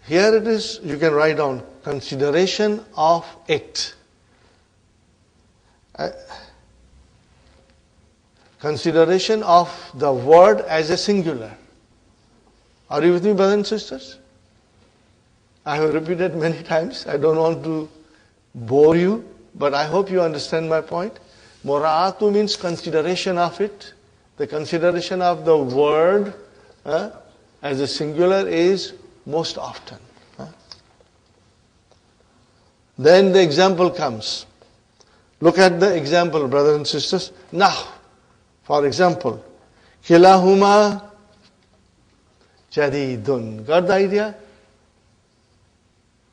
Here it is, you can write down consideration of it. Consideration of the word as a singular. Are you with me, brothers and sisters? I have repeated many times. I don't want to bore you, but I hope you understand my point. Mura'atu means consideration of it. The consideration of the word as a singular is most often. Then the example comes. Look at the example, brothers and sisters. Now, for example, kilahuma jadidun. Got the idea?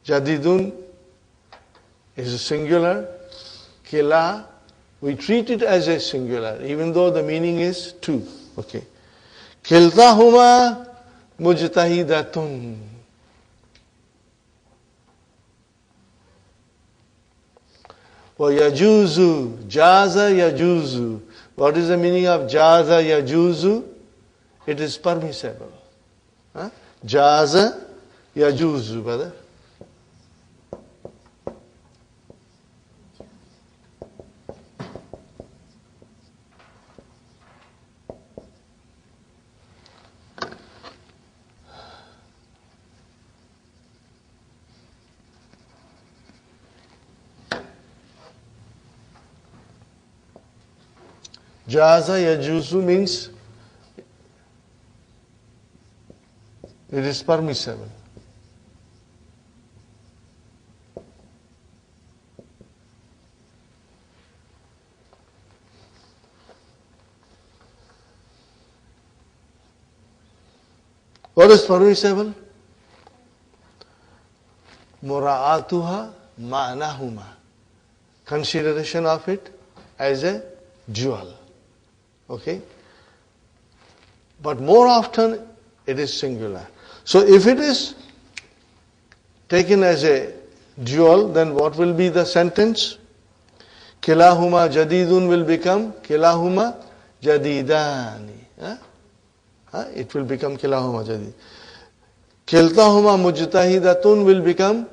Jadidun is a singular. Kila, we treat it as a singular, even though the meaning is two. Okay. Kiltahuma mujtahidatun. Wa yajuzu, jaza yajuzu. What is the meaning of jaza yajuzu? It is permissible. Jaza yajuzu, brother. Jaza yajuzu means it is permissible. What is permissible? Mura'atuha ma'nahuma. Consideration of it as a dual. Okay? But more often it is singular. So if it is taken as a dual, then what will be the sentence? Kilahuma jadidun will become kilahuma jadidani. It will become kilahuma jadid. Kiltahuma mujtahidatun will become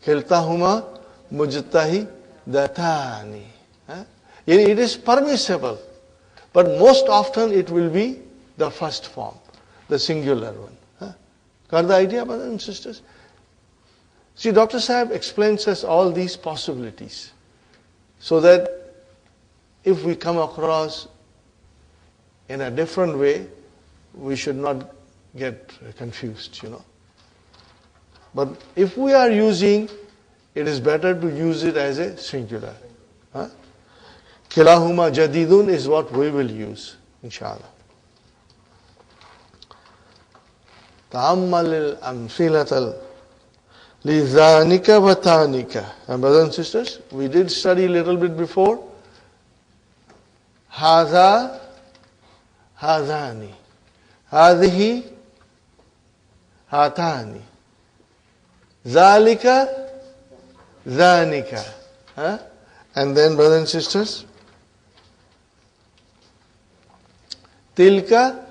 kiltahuma mujtahidatani. It is permissible. But most often it will be the first form, the singular one. Got the idea, brothers and sisters? See, Dr. Sahib explains us all these possibilities so that if we come across in a different way, we should not get confused, But if we are using, it is better to use it as a singular. Kilahuma jadidun is what we will use, inshallah. Ta'ammal al-amfilatal lidhanika wa tanika. And brothers and sisters, we did study a little bit before. Hadha, hadhani. Hadhihi, hatani. Zalika, zanika. And then, brothers and sisters, tilka,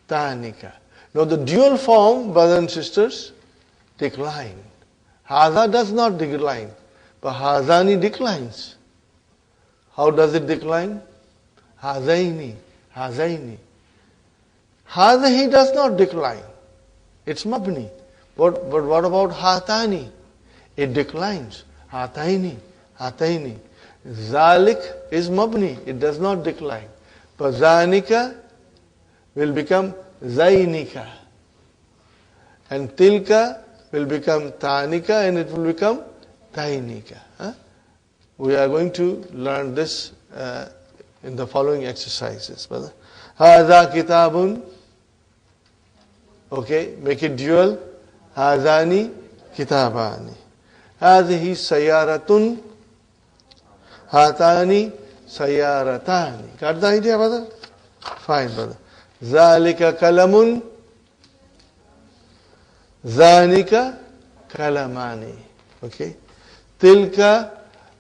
tanika. Now the dual form, brothers and sisters, decline. Hadha does not decline, but hadhani declines. How does it decline? Hadaini, hadaini. Hadahi does not decline. It's mabni. But what about hatani? It declines. Hataini, hataini. Zalik is mabni. It does not decline. But zanika will become zainika. And tilka will become tanika and it will become tainika. We are going to learn this in the following exercises. Hadha kitabun. Okay, make it dual. Hadhani kitabani. Hadhihi sayaratun. Hatani sayaratani. Got the idea, brother? Fine, brother. Zalika kalamun. Zanika kalamani. Okay. Tilka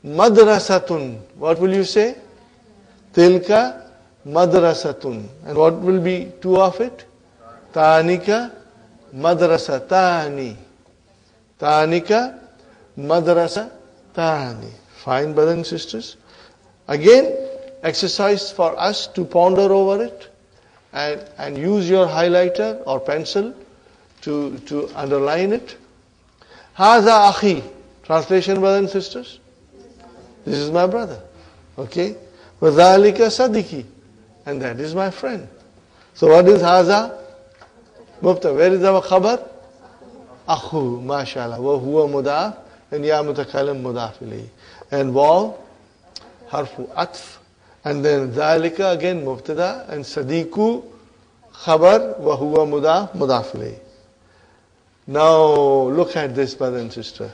madrasatun. What will you say? Tilka madrasatun. And what will be two of it? Tanika madrasatani. Tanika madrasatani. Fine, brothers and sisters. Again, exercise for us to ponder over it and use your highlighter or pencil to underline it. Haza akhi. Translation, brothers and sisters. This is my brother. Okay? Wadhalika sadiki. And that is my friend. So what is haza? Mubtada. Where is our khabar? Akhu. MashaAllah. Wa huwa mudaf. And ya mutakalim mudaf ilayhi. And waw, harfu atf. And then dhalika again mubtada. And sadiku khabar. Wa huwa mudaf ilayhi. Now look at this, brother and sister.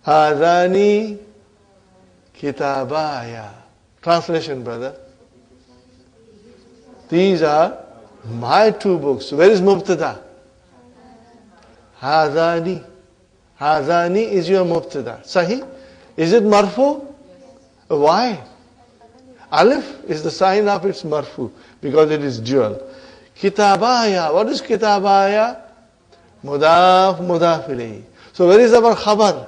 Hadani kitabaya. Translation, brother. These are my two books. Where is mubtada? Hadani. Hadani is your mubtada. Sahi? Is it marfu? Why? Alif is the sign of its marfu because it is dual. Kitabaya. What is kitabaya? Mudaf, mudaf ilayhi. So where is our khabar?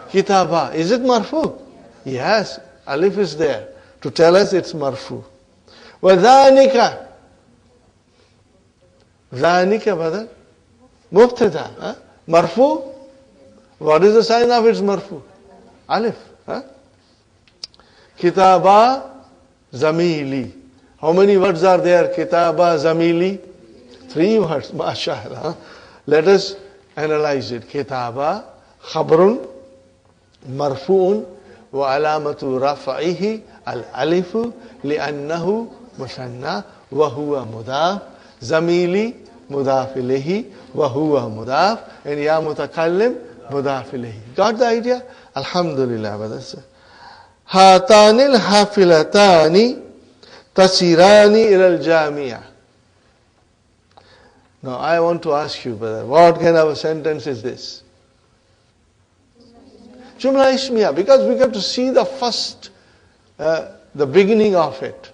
Kitaba. Is it marfu? Yes. Alif is there to tell us it's marfu. Wadhanika. Dhanika, brother. Mubtada. Huh? Marfu. What is the sign of its marfu? Alif. Huh? Kitaba zamili. How many words are there? Kitaba zamili. 3 words. MashaAllah. Let us analyze it. Kitaba khabrun marfu'un wa alamatu raf'ihi al-alifu li'annahu musanna wa huwa mudaf. Zamili mudaf ilayhi wa huwa mudaf. And ya mutakallim mudaf ilayhi. Got the idea? Alhamdulillah, brothers. Hatanil hafilatani tasirani ila al-jami'ah. Now I want to ask you, brother, what kind of a sentence is this? Jumla Ismiya, because we got to see the first, the beginning of it.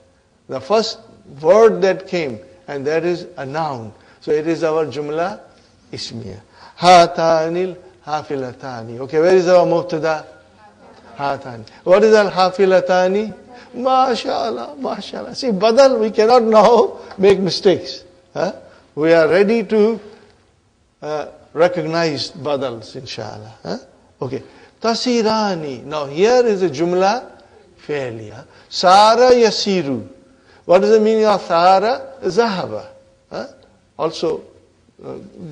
The first word that came, and that is a noun. So it is our Jumla Ismiya. Hatanil hafilatani. Okay, where is our mubtada? Hatani. What is al hafilatani? MashaAllah, MashaAllah. See, badal, we cannot now make mistakes. Huh? We are ready to recognize badals, inshallah. Huh? Okay. Tasirani. Now here is a jumla failure. Sara yasiru. What is the meaning of Sara? Zahaba. Huh? Also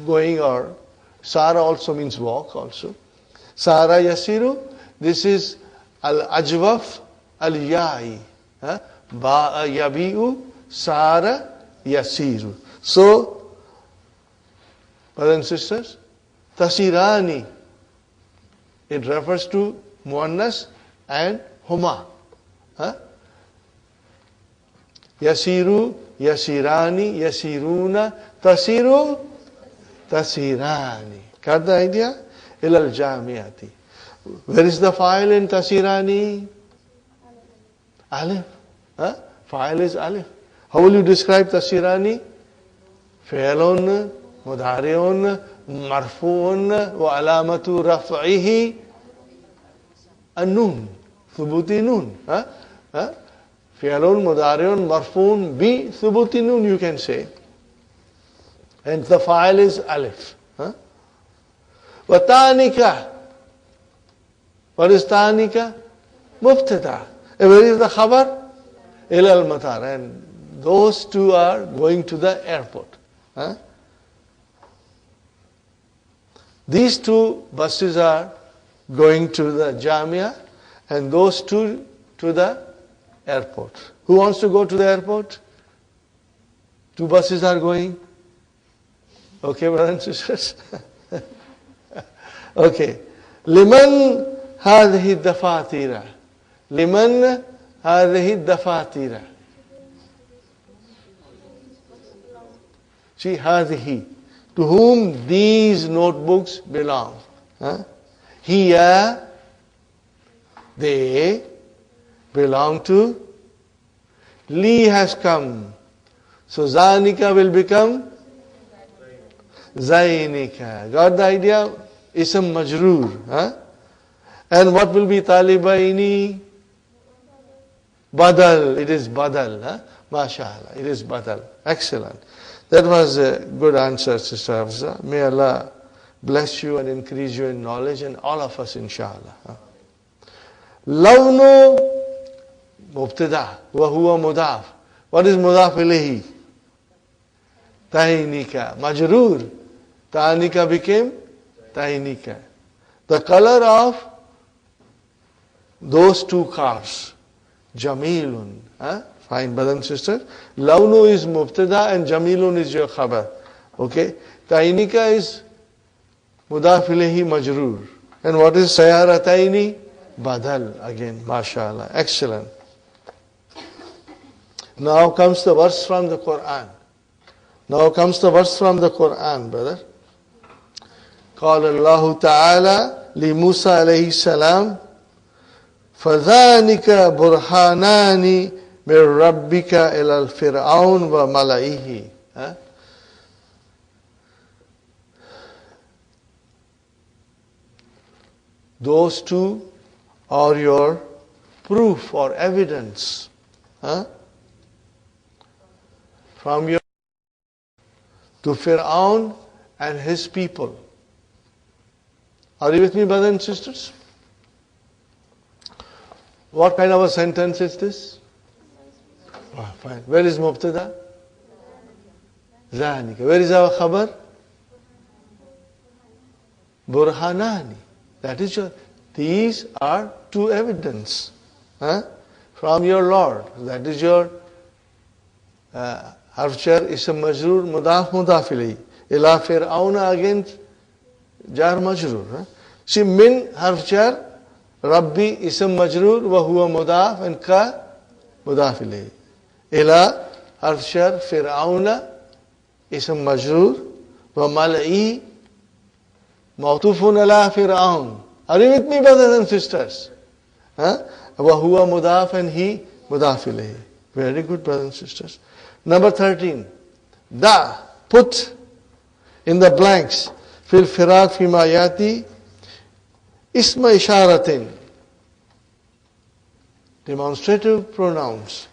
going, or Sara also means walk also. Sara yasiru. This is al-ajwaf al-ya'i. Ba'a yabi'u. Sara yasiru. So, brothers and sisters, tasirani, it refers to muannas and huma. Yasiru, yasirani, yasiruna, tasiru, tasirani. Got the idea? Ilal jamiati. Where is the file in tasirani? Alif. File is alif. How will you describe tasirani? فعل مضارع مرفوع وعلامة رفعه النون ثبوت نون فعل مضارع مرفوع بثبوت نون, you can say, and the file is alif. وتانكا. What is tanika? Mubtada. And where is the khabar? إلى المطار. And those two are going to the airport. These two buses are going to the Jamia, and those two to the airport. Who wants to go to the airport? 2 buses are going. Okay, brothers and sisters? Okay. Liman hadhihi dafatira. Liman hadhihi dafatira. See, hadhihi. To whom these notebooks belong. Here, they belong to. Li has come. So, zanika will become Zainika. Got the idea? Ism majroor. Huh? And what will be talibaini? Badal. It is badal. Huh? MashaAllah. It is badal. Excellent. That was a good answer, Sister Hafsa. May Allah bless you and increase you in knowledge, and all of us, inshallah. Lawnu mubtada wa huwa mudaf. What is mudaf ilayhi? Tahinika. Majroor. Tahinika became tahinika. The color of those two cars. Jamilun. Fine, brothers and sisters. Lawnu is mubtada and Jamilun is your khabar. Okay. Tahinika is mudaf ilayhi majroor. And what is sayarataini? Badal. Again, mashallah. Excellent. Now comes the verse from the Quran. Now comes the verse from the Quran, brother. قال الله تعالى لموسى عليه السلام فذلك برهانان من ربك إلى الفرعون وملئه. Those two are your proof or evidence. From your to Fir'aun and his people. Are you with me, brothers and sisters? What kind of a sentence is this? Fine. Where is Mubtada? Zanika. Where is our khabar? Burhanani. That is your. These are two evidence from your Lord. That is your harfjar ism majroor mudaf mudaf ilayhi. Ila fir'auna against jar majroor. See, min harfjar Rabbi ism majroor wa huwa mudaf and ka mudaf ilayhi. Ila harfjar fir'auna ism majroor wa mal'i mawtufun ala fir'aun. Are you with me, brothers and sisters? Wa huwa mudaf and he mudaf ilayhi. Very good, brothers and sisters. Number 13. Da, put in the blanks. Fil firaq fima yati isma isharatin. Demonstrative pronouns.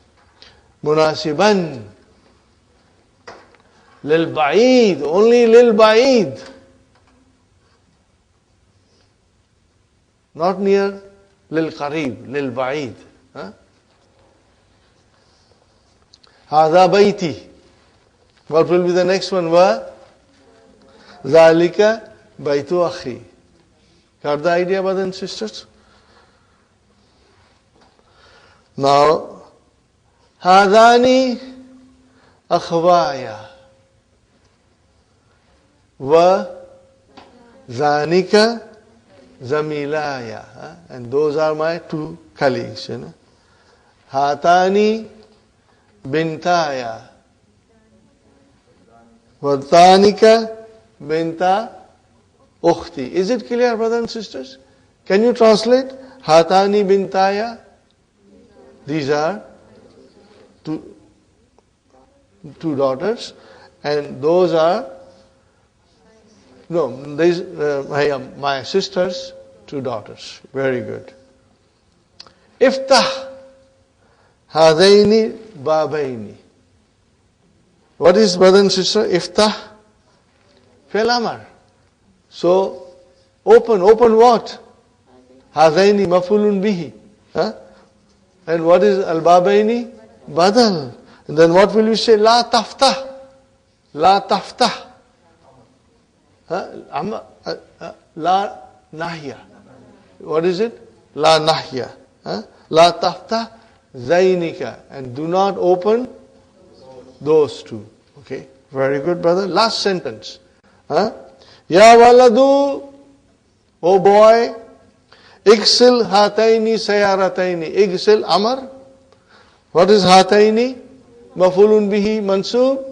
Munasiban. Lil ba'id. Only lil ba'id. Not near lil qarib. Lil ba'id. Hada baiti. What will be the next one? Wa zalika baitu akhi. Got the idea, brothers and sisters? Now, hadani akhwaya wa zanika zamilaya. And those are my two colleagues. Hatani bintaya Vatanika binta ukhti. Is it clear, brothers and sisters? Can you translate? Hatani bintaya. These are two daughters, and those are my sisters, two daughters. Very good. Iftah hadaini babaini. What is, brother and sister? Iftah fi'l amr. So open what? Hadaini maf'ulun bihi. And what is al-babaini? Badal. And then what will you say? La taftah. La taftah. La nahya. What is it? La nahya. La taftah zainika. And do not open those two. Okay. Very good, brother. Last sentence. Ya waladu. Oh boy. Igsil hataini sayarataini. Igsil amar. What is hataini? Mafulun bihi mansub.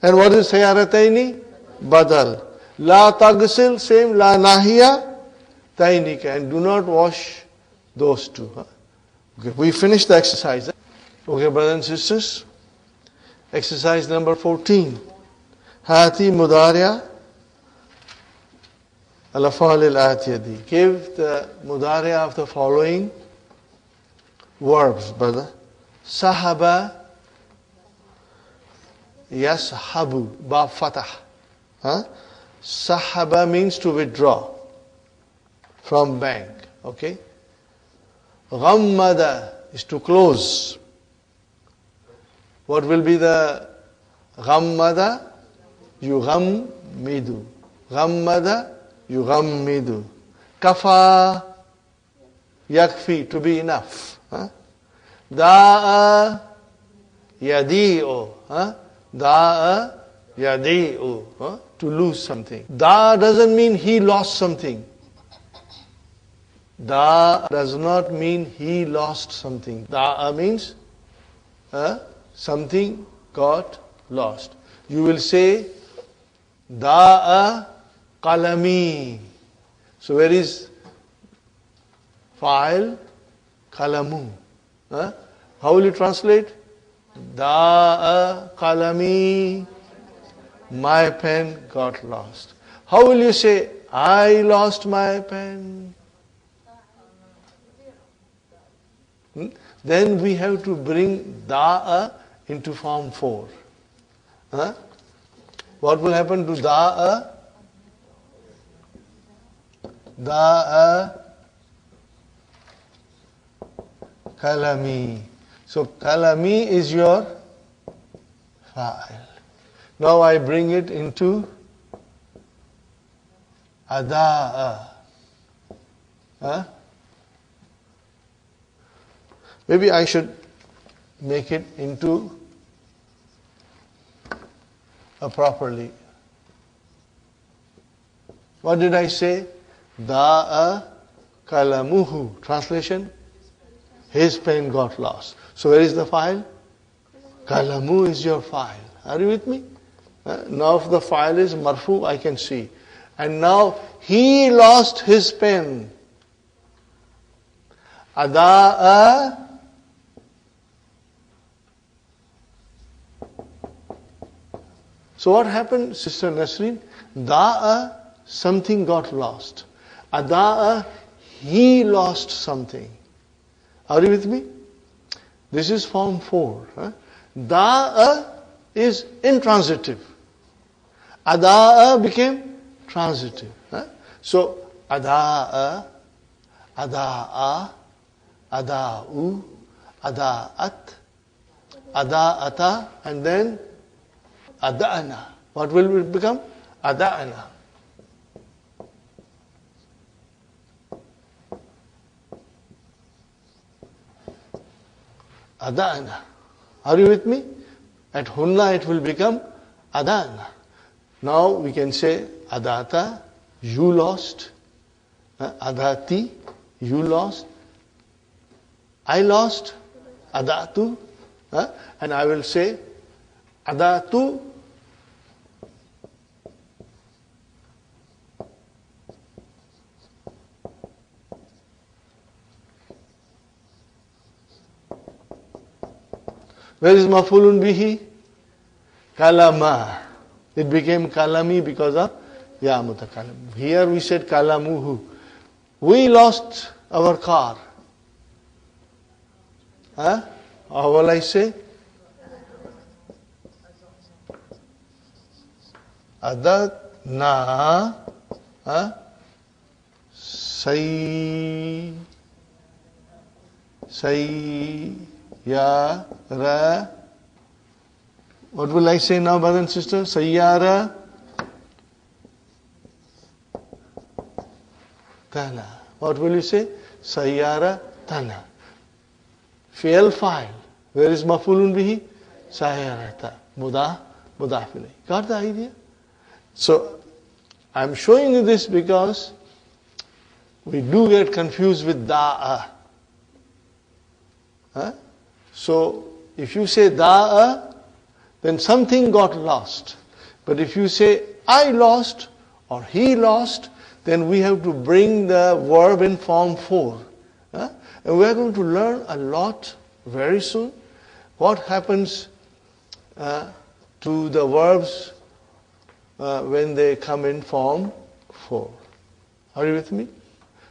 And what is sayarataini? Badal. La tagsil, same. La nahiya tainika. And do not wash those two. Okay, we finished the exercise. Okay, brothers and sisters. Exercise number 14. Hati mudariya Al-af'al al-atiyah. Give the mudari of the following verbs, brother. Sahaba yashabu, ba fatah. Sahaba means to withdraw from bank. Okay? Ghammada is to close. What will be the ghammada? Yughammidu. Ghammada, yughammidu. Kafa, yakfi, to be enough. Da'a, yadi'u. Da'a, yadi'u. To lose something. Da doesn't mean he lost something. Da does not mean he lost something. Da'a means something got lost. You will say, Da'a qalami. So where is fa'il? Qalamu. How will you translate? Da'a qalami. My pen got lost. How will you say, I lost my pen? Then we have to bring da'a into form 4. What will happen to da'a? Da'a kalami. So kalami is your fa'il. Now I bring it into ada'a. Maybe I should make it into properly. What did I say? Da'a kalamuhu. Translation? His pen got lost. So where is the file? Kalamu is your file. Are you with me? Now if the file is marfu, I can see. And now he lost his pen. Ada'a. So what happened, Sister Nasreen? Da'a, something got lost. Ada'a, he lost something. Are you with me? This is form 4. Da'a is intransitive. Ada'a became transitive. So, ada'a, ada'a, ada'u, ada'at, ada'ata, and then ada'ana. What will it become? Ada'ana. Ada'ana. Are you with me? At hunna it will become ada'ana. Now we can say adata, you lost. Adati, you lost. I lost. Adatu. And I will say adatu. Where is mafulun bihi? Kalama. It became kalami because of ya mutakalim. Here we said kalamuhu. We lost our car. How will I say? Adatna Sayyara. What will I say now, brother and sister? Sayyara Tana. What will you say? Sayyara Tana. Fi'al fa'il. Where is mafulun bihi? Sayyarata. Mudaf ilayh. Got the idea? So, I'm showing you this because we do get confused with da'a. So, if you say da'a, then something got lost. But if you say, I lost, or he lost, then we have to bring the verb in form 4. And we are going to learn a lot very soon. What happens to the verbs when they come in form 4. Are you with me?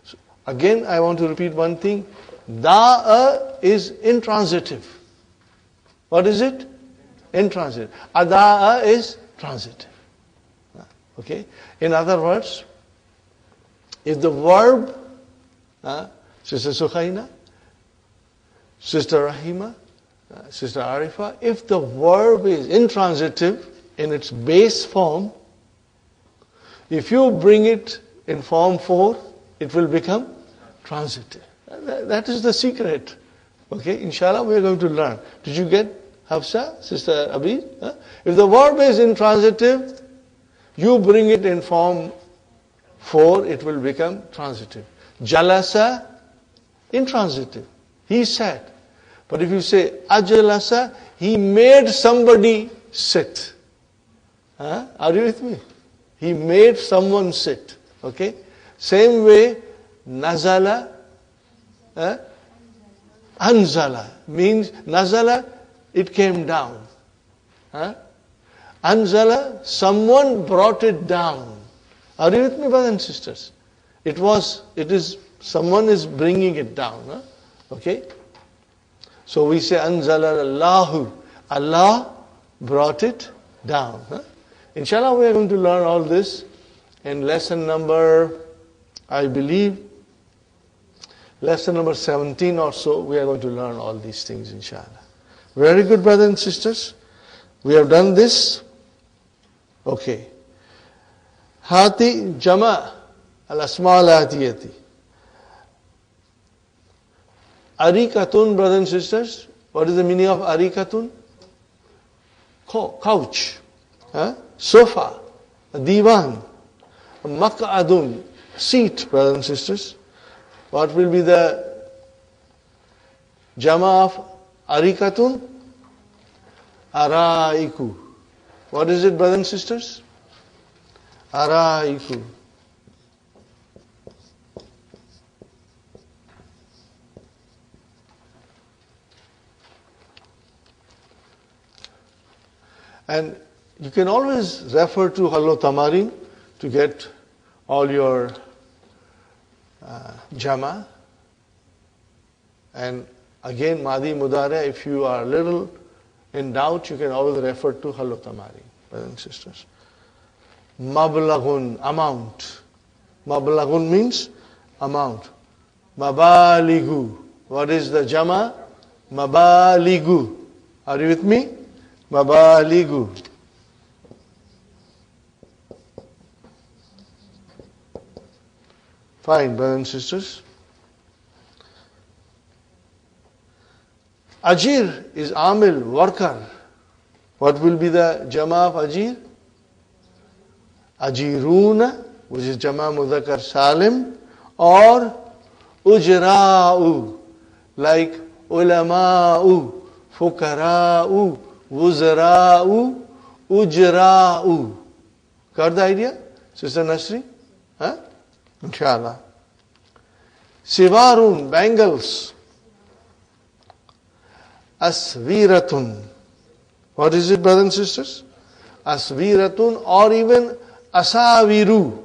So again, I want to repeat one thing. Da is intransitive. What is it? Intransitive. Ada is transitive. Okay? In other words, if the verb, Sister Sukhaina, Sister Rahima, Sister Arifa, if the verb is intransitive in its base form, if you bring it in form 4, it will become transitive. That is the secret. Okay, inshallah we are going to learn. Did you get Hafsa, Sister Abid? If the verb is intransitive, you bring it in form 4, it will become transitive. Jalasa, intransitive. He sat. But if you say ajalasa, he made somebody sit. Are you with me? He made someone sit. Okay? Same way, nazala, anzala means nazala, it came down. Anzala, someone brought it down. Are you with me, brothers and sisters? Someone is bringing it down. Okay? So we say anzala Allahu. Allah brought it down. Inshallah we are going to learn all this in lesson number, I believe, lesson number 17 or so. We are going to learn all these things, inshallah. Very good, brothers and sisters. We have done this. Okay. Hati jama al-asma al-atiyati. Arikatun, brothers and sisters. What is the meaning of arikatun? Couch. Sofa. Divan. Mak'adun. Seat, brothers and sisters. What will be the jama of arikatun? Araiku. What is it, brothers and sisters? Araiku. And you can always refer to Hallo Tamarin to get all your jama. And again, Madi Mudare, if you are a little in doubt, you can always refer to Hallo Tamarin, brothers and sisters. Mablaghun, amount. Mablaghun means amount. Mabaligu. What is the jama? Mabaligu. Are you with me? Mabaligu. Fine, brothers and sisters. Ajir is amil, worker. What will be the jama of ajir? Ajiruna, which is jama mudhakkar salim, or ujra'u, like ulama'u, fukara'u, wuzra'u, ujra'u. Got the idea? Sister Nasri? Inshallah. Sivarun, bangles. Asviratun. What is it, brothers and sisters? Asviratun, or even asaviru.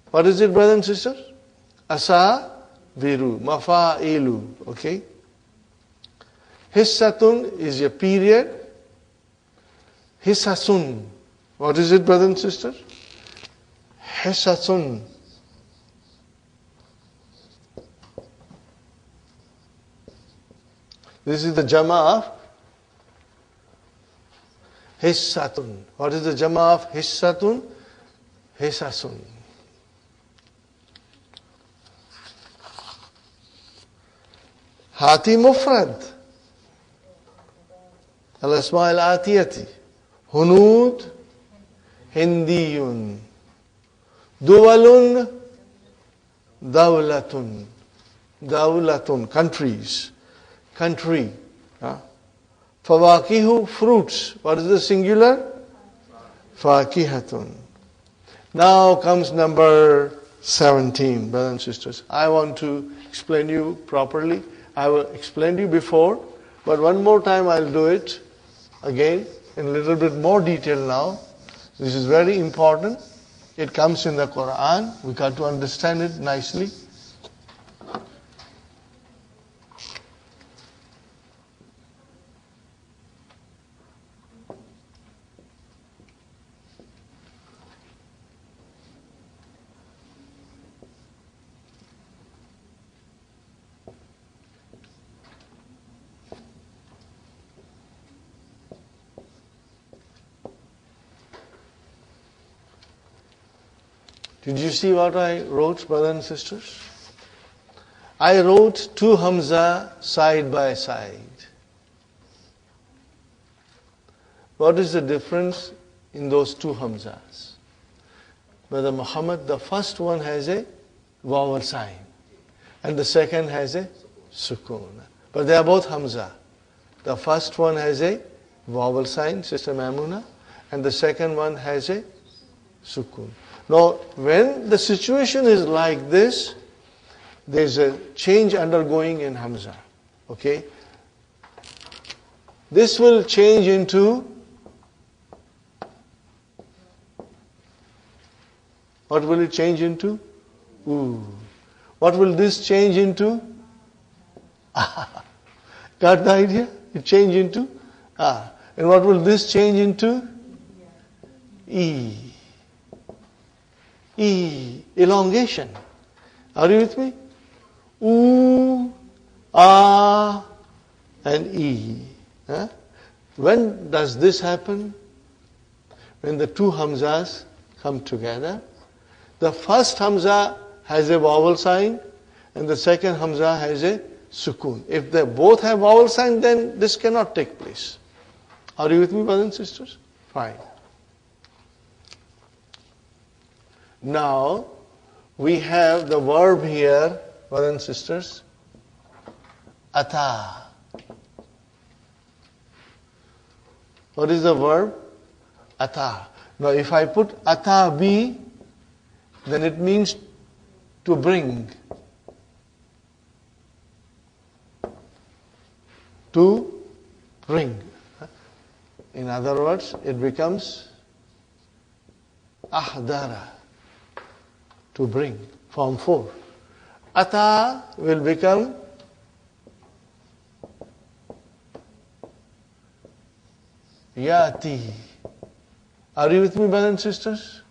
What is it, brothers and sisters? Asaviru. Mafa'ilu. Okay? Hissatun is a period. Hissasun. What is it, brothers and sisters? Hissasun. This is the jama of hissatun. What is the jama of hissatun? Hissasun. Hati mufrad. Al-asma al-atiyati. Hunud, Hindiyun. Duwalun, dawlatun. Dawlatun, countries. Country. Fawakihu, fruits. What is the singular? Fakihatun. Now comes number 17, brothers and sisters. I want to explain you properly. I will explain you before, but one more time I'll do it again in a little bit more detail now. This is very important. It comes in the Quran. We got to understand it nicely. Did you see what I wrote, brothers and sisters? I wrote two Hamza side by side. What is the difference in those two Hamzas? Brother Muhammad, the first one has a vowel sign and the second has a sukoon. But they are both Hamza. The first one has a vowel sign, Sister Mamuna, and the second one has a sukoon. Now, when the situation is like this, there's a change undergoing in Hamza. Okay? This will change into, what will it change into? Ooh. What will this change into? Ah. Got the idea? It change into? Ah. And what will this change into? E. E. Elongation. Are you with me? Oo, ah, and E. Huh? When does this happen? When the two Hamzas come together. The first Hamza has a vowel sign and the second Hamza has a sukoon. If they both have vowel sign, then this cannot take place. Are you with me, brothers and sisters? Fine. Now, we have the verb here, brothers and sisters, ata. What is the verb? Ata. Now, if I put ata bi, then it means to bring. To bring. In other words, it becomes ahdara. To bring. Form 4. Ata will become yati. Are you with me, brothers and sisters?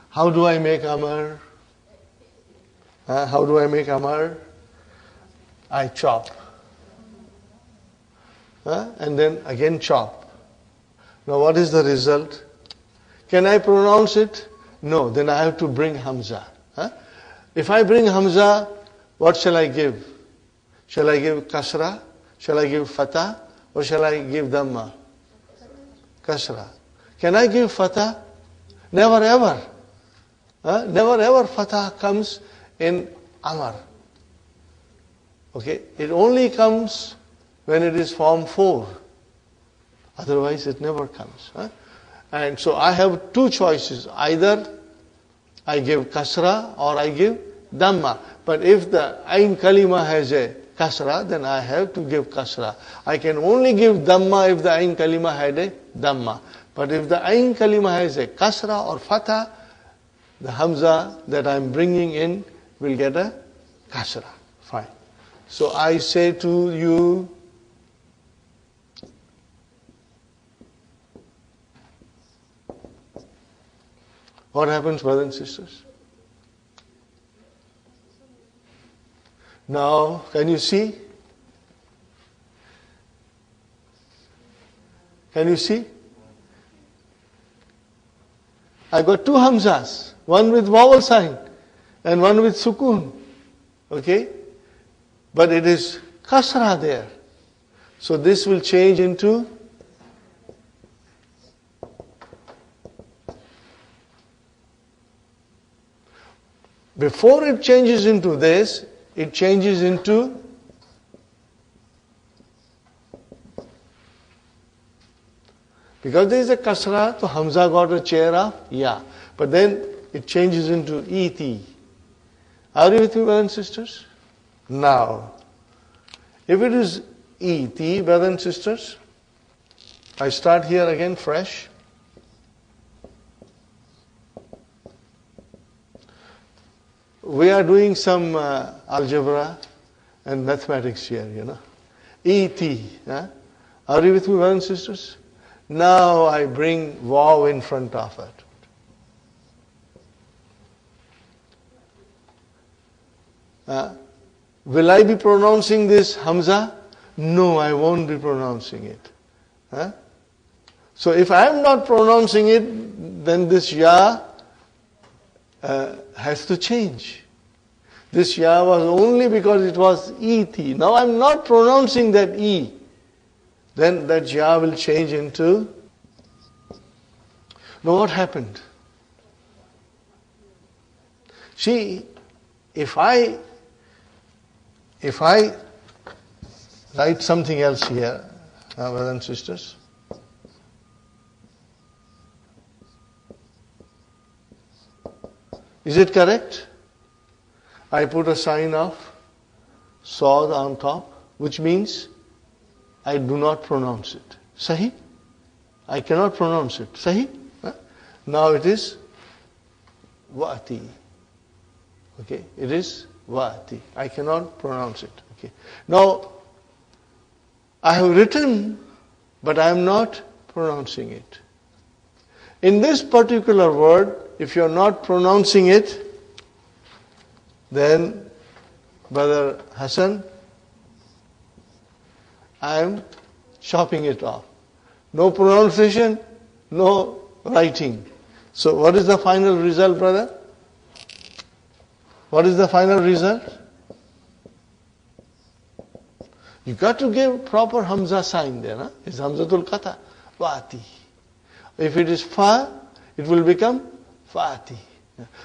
How do I make Amar? How do I make Amar? I chop. And then again chop. Now what is the result? Can I pronounce it? No, then I have to bring Hamza. If I bring Hamza, what shall I give? Shall I give Kasra? Shall I give Fatah? Or shall I give Dhamma? Kasra. Can I give Fatah? Never ever. Never ever Fatah comes in Amar. Okay? It only comes when it is form 4. Otherwise it never comes. And so I have two choices. Either I give Kasra or I give Dhamma. But if the Ain Kalima has a Kasra, then I have to give Kasra. I can only give Dhamma if the Ain Kalima had a Dhamma. But if the Ain Kalima has a Kasra or Fatah, the Hamza that I am bringing in will get a Kasra. Fine. So I say to you, what happens, brothers and sisters? Now, can you see? Can you see? I got two Hamzas, one with vowel sign and one with sukoon. Okay? But it is kasra there. So this will change into before it changes into this, it changes into because there is a kasra, so Hamza got a chair of ya. But then it changes into eti. Are you with me, brothers and sisters? Now, if it is eti, brothers and sisters, I start here again fresh. We are doing some algebra and mathematics here, E.T. Huh? Are you with me, brothers and sisters? Now I bring waw in front of it. Will I be pronouncing this Hamza? No, I won't be pronouncing it. Huh? So if I am not pronouncing it, then this ya has to change. This ya was only because it was E-T. Now I am not pronouncing that E. Then that ya will change into... Now what happened? See, if I write something else here, brothers and sisters, is it correct? I put a sign of Sawd on top, which means I do not pronounce it. Sahi? I cannot pronounce it. Sahi? Huh? Now it is Wa'ati. Okay, it is Wa'ati. I cannot pronounce it. Okay. Now, I have written, but I am not pronouncing it. In this particular word, if you are not pronouncing it, then, Brother Hassan, I am chopping it off. No pronunciation, no writing. So what is the final result, brother? What is the final result? You got to give proper Hamza sign there. Huh? It's Hamzatul Qata. Wa'ati. If it is Fa, it will become Fa'ati.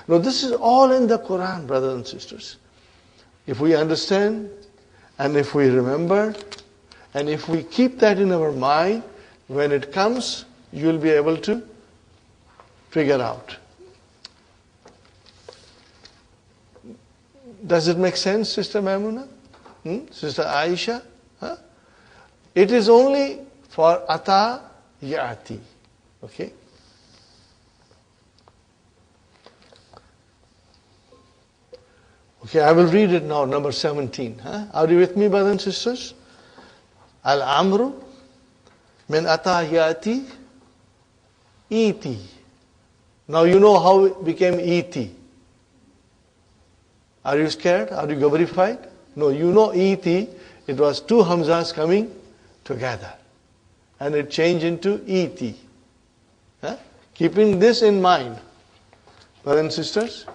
Now this is all in the Quran, brothers and sisters. If we understand, and if we remember, and if we keep that in our mind, when it comes, you will be able to figure out. Does it make sense, Sister Maimuna? Sister Aisha? Huh? It is only for Ata Ya'ati. Okay? Okay, I will read it now, number 17. Huh? Are you with me, brothers and sisters? Al-Amru min Ata Ya'ati Iti. Now you know how it became Iti. Are you scared? Are you gabarified? No, you know E-T, it was two Hamzas coming together. And it changed into E-T. Huh? Keeping this in mind, brothers and sisters,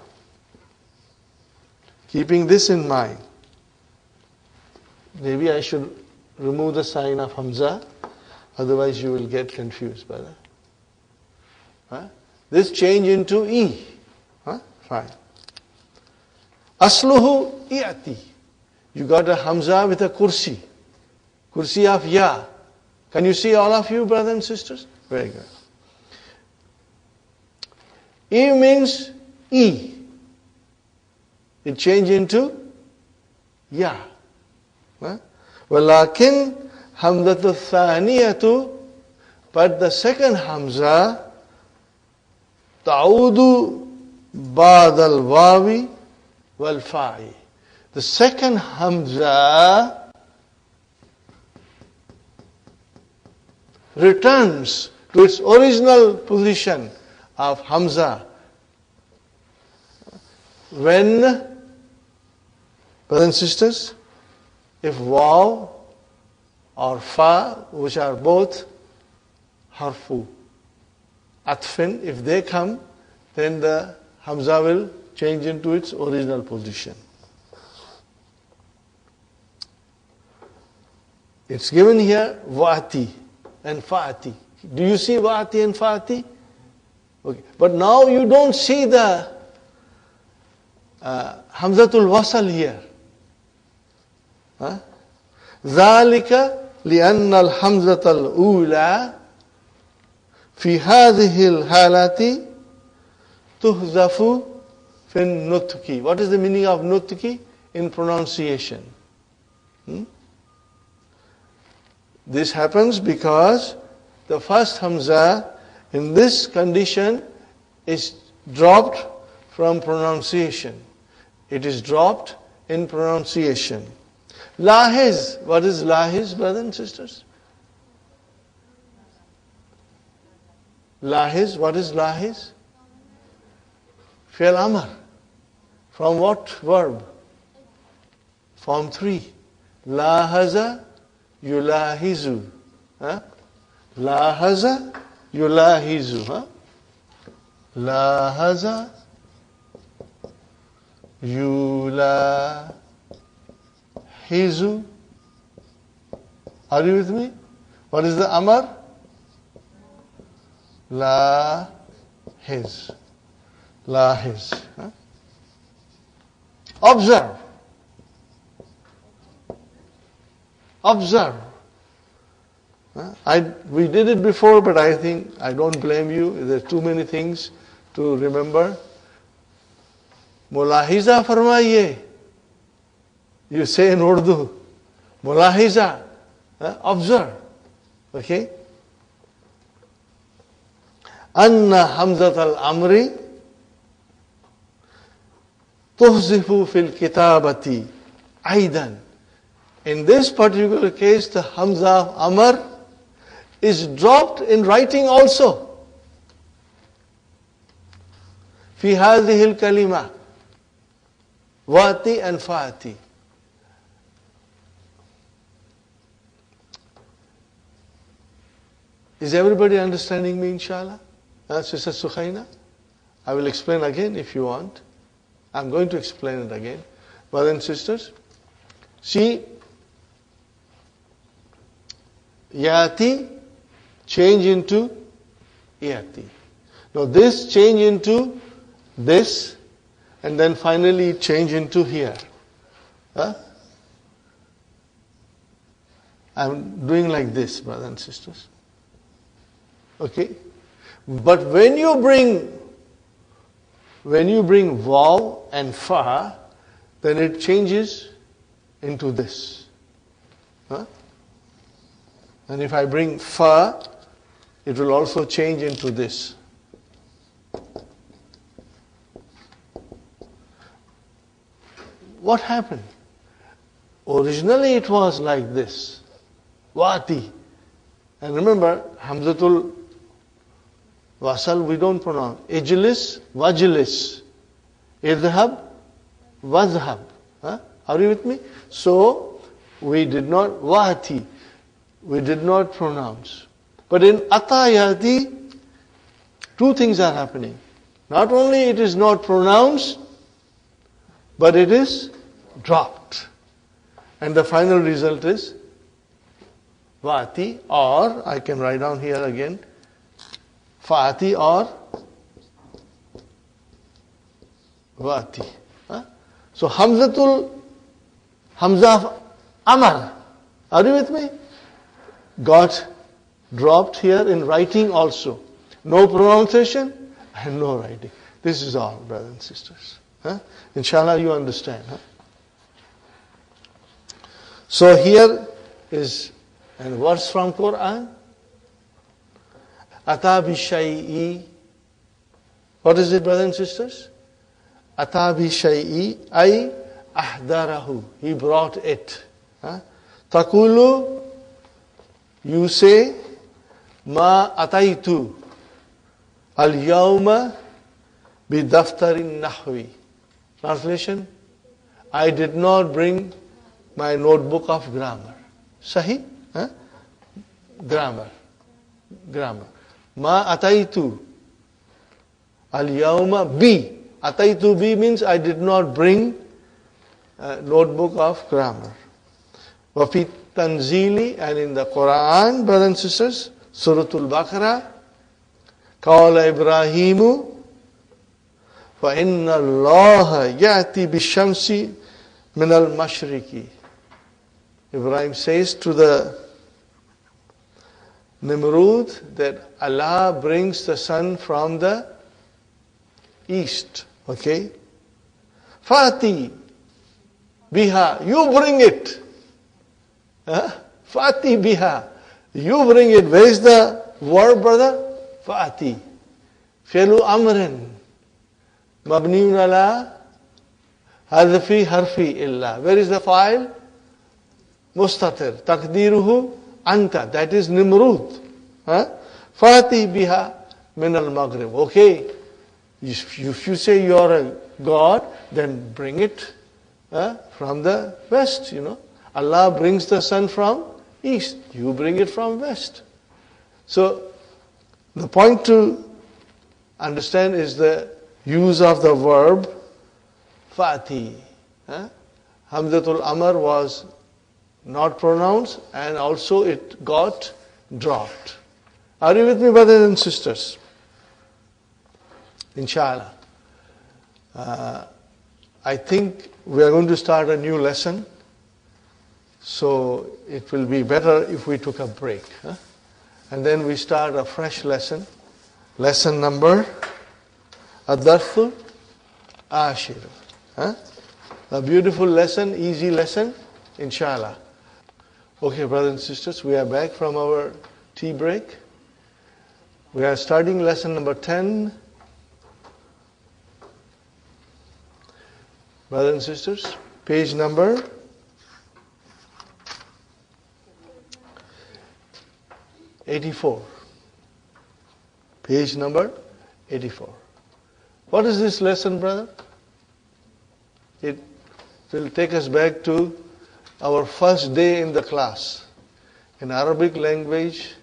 keeping this in mind, maybe I should remove the sign of Hamza, otherwise you will get confused, brother. Huh? This change into E. Huh? Fine. Asluhu i'ati. You got a Hamza with a kursi. Kursi of Ya. Can you see all of you, brothers and sisters? Very good. E means E. It changed into Ya. Walakin Hamzatu Thaniyatu, but the second Hamza, Ta'udu Ba'dal Wawi wal Fa'i. The second Hamza returns to its original position of Hamza when, brothers and sisters, if Waw or Fa, which are both Harfu Atfin, if they come, then the Hamza will change into its original position. It's given here Wa'ati and Fa'ati. Do you see Wa'ati and Fa'ati? Okay. But now you don't see the Hamzatul Wasal here. ذلك لأن الحمزة الأولى في هذه الحالة تحذف في النطق. What is the meaning of nutki? In pronunciation. This happens because the first Hamza in this condition is dropped from pronunciation. It is dropped in pronunciation. Lahiz. What is lahiz, brothers and sisters? Lahiz. What is lahiz? Fi'l amr. From what verb? Form 3. Lahaza yulahizu. Lahaza yulahizu. Lahaza yulahizu. Are you with me? What is the amar? Lahiz. Lahiz. Observe. Observe. We did it before, but I think I don't blame you. There are too many things to remember. Mulahiza farmaiye. You say in Urdu. Mulahiza. Observe. Okay? Anna Hamzat al-Amri tuhzifu fil kitabati aidan. In this particular case, the Hamza of Amr is dropped in writing also. Fi hadhihi al-kalima. Wati and Fati. Is everybody understanding me, inshallah? Sister Sukhaina? I will explain again if you want. I'm going to explain it again. Brothers and sisters, see, Yati change into Yati. Now this change into this, and then finally change into here. I'm doing like this, brothers and sisters. Okay? But when you bring Vav and Fa, then it changes into this. And if I bring Fa, it will also change into this. What happened? Originally it was like this. Wati. And remember, Hamzatul Wasal we don't pronounce. Ijlis, Wajlis. Idhab, Wazhab. Are you with me? So, we did not, Wati. We did not pronounce. But in Atayati, two things are happening. Not only it is not pronounced, but it is dropped. And the final result is Vati, or I can write down here again, Fati or Vati. So Hamza of Amar, are you with me? Got dropped here in writing also. No pronunciation and no writing. This is all, brothers and sisters. Inshallah you understand. So here is a verse from Quran. Ata bi shay'i. What is it, brothers and sisters? Ata bi shay'i ay ahdarahu. He brought it. Takulu, you say, ma ataitu al-yawma bi daftarin nahwi. Translation, I did not bring my notebook of grammar. Sahi? Grammar. Ma ataitu al-yawma bi. Ataitu bi means I did not bring a notebook of grammar. Wa fi tanzili, and in the Quran, brothers and sisters, Suratul Baqarah, Qala Ibrahimu فَإِنَّ اللَّهَ يَأْتِي بِالشَّمْسِ مِنَ الْمَشْرِقِ. Ibrahim says to the Nimrud that Allah brings the sun from the east. Okay? Fati biha, you bring it. Fati biha, you bring it. Where is the Verb, brother? Fa'ati. Fi'lu amrin. Mabniun ala hadfi harfi illa. Where is the file? Mustatir. Taqdiruhu anta. That is Nimrud. Fa'ati biha min al-maghrib. Okay. If you say you are a god, then bring it from the west, Allah brings the sun from east. You bring it from west. So, the point to understand is the use of the verb fa'ati. Hamzatul Amr was not pronounced and also it got dropped. Are you with me, brothers and sisters? Inshallah. I think we are going to start a new lesson. So it will be better if we took a break. And then we start a fresh lesson. Lesson number Ad-Darthul Ashir. A beautiful lesson, easy lesson, inshallah. Okay, brothers and sisters, we are back from our tea break. We are starting lesson number 10. Brothers and sisters, page number 84. Page number 84. What is this lesson, brother? It will take us back to our first day in the class. In Arabic language,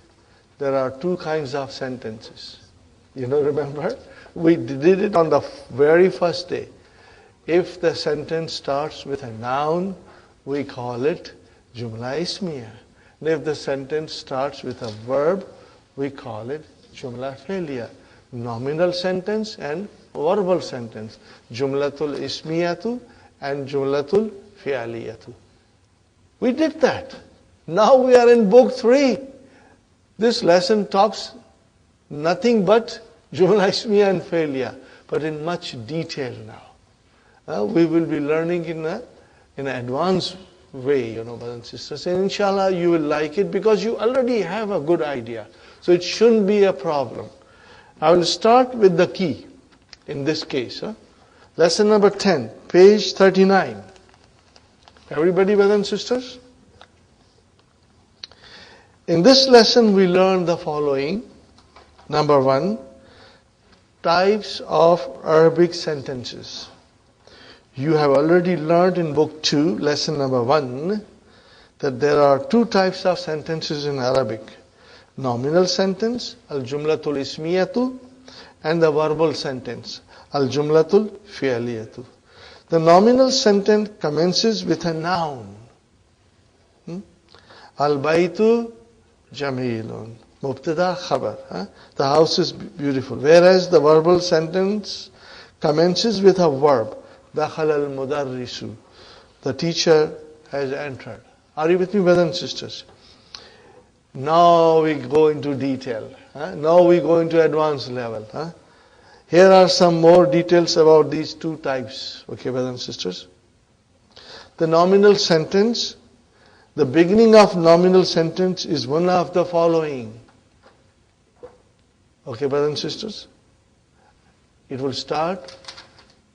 there are two kinds of sentences. Remember? We did it on the very first day. If the sentence starts with a noun, we call it Jumla Ismiya. And if the sentence starts with a verb, we call it Jumla Fi'liya. Nominal sentence and verbal sentence. Jumlatul Ismiyatu and Jumlatul Fi'aliyatu. We did that. Now we are in book 3. This lesson talks nothing but Jumla Ismiya and Fi'liya, but in much detail now. We will be learning in an advanced way, brothers and sisters. And inshallah, you will like it because you already have a good idea. So it shouldn't be a problem. I will start with the key in this case. Lesson number 10, page 39. Everybody, brothers and sisters? In this lesson, we learn the following. Number 1, types of Arabic sentences. You have already learned in book 2, lesson number 1, that there are two types of sentences in Arabic. Nominal sentence, al-jumlatul ismiyatu, and the verbal sentence, al-jumlatul fi'aliyatu. The nominal sentence commences with a noun. Al-baytu jamilun. Mubtada khabar. The house is beautiful. Whereas the verbal sentence commences with a verb. Dakhala al-mudarrisu. The teacher has entered. Are you with me, brothers and sisters? Now we go into detail. Now we go into advanced level. Here are some more details about these two types. Okay, brothers and sisters. The nominal sentence. The beginning of nominal sentence is one of the following. Okay, brothers and sisters. It will start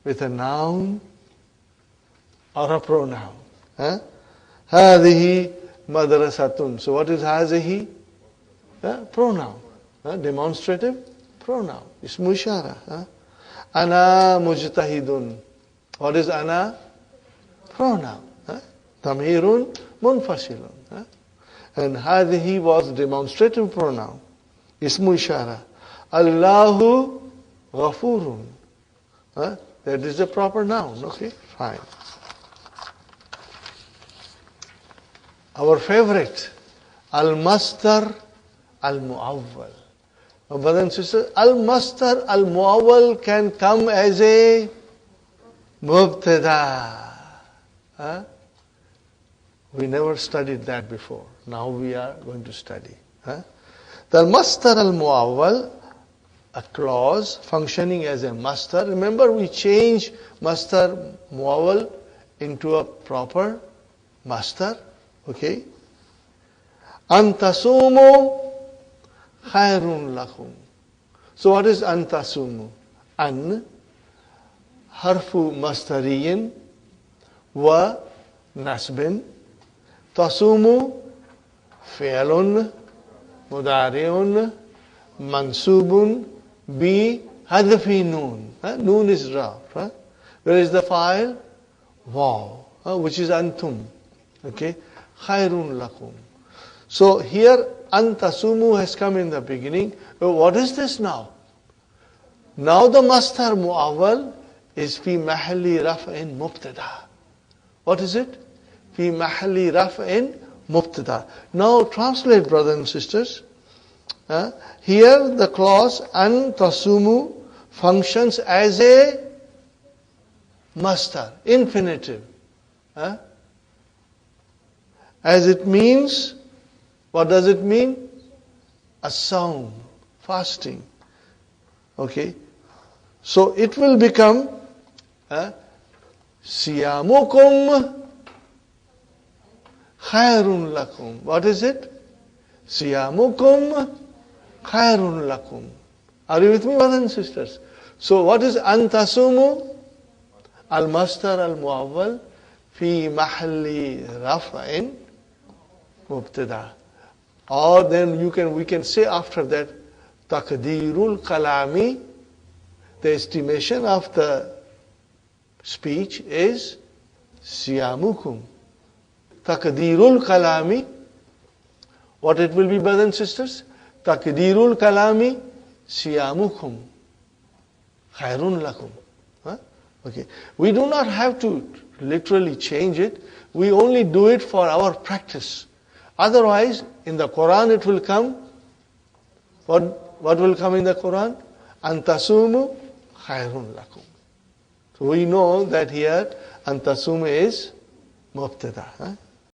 with a noun or a pronoun. Hadihi madrasatun. So what is hazihi? Pronoun. Demonstrative pronoun. Ismu ishara. Ana mujtahidun. What is ana? Pronoun. Tamhirun munfasilun. And hadihi was demonstrative pronoun. Ismu ishara. Allahu ghafurun. That is the proper noun. Okay, fine. Our favorite, al-masdar al-mu'awwal. Brothers and sisters, al-masdar al-mu'awwal can come as a mubtada. We never studied that before. Now we are going to study. The masdar al-mu'awwal, a clause functioning as a masdar. Remember, we change masdar muawwal into a proper masdar. Okay. An tasumu khairun lakum. So what is an tasumu? An harfu mastariyin wa nasbin. Tasumu fi'lun mudari'un mansubun bi hadfi noon. Noon is raf. Where is the file? Wow. Which is antum. Okay. Khairun lakum. So here antasumu has come in the beginning. What is this now? Now the masdar mu'awwal is fi mahalli raf'in mubtada. What is it? Fi mahalli raf'in mubtada. Now translate, brothers and sisters. Here the clause antasumu functions as a masdar, infinitive. As it means, what does it mean? As-sawm, fasting. Okay. So it will become siyamukum khairun lakum. What is it? Siyamukum khairun lakum. Are you with me, brothers and sisters? So what is antasumu? Al-masdar al-mu'awwal fi mahalli raf'in mubtada. Or then we can say after that, taqdirul kalami, the estimation of the speech is siyamukum. Taqdirul kalami, what it will be, brothers and sisters? Taqdirul kalami siyamukum khairun lakum. Okay. We do not have to literally change it. We only do it for our practice. Otherwise, in the Quran it will come. What will come in the Quran? Antasumu khairun lakum. So we know that here antasumu is mubtada.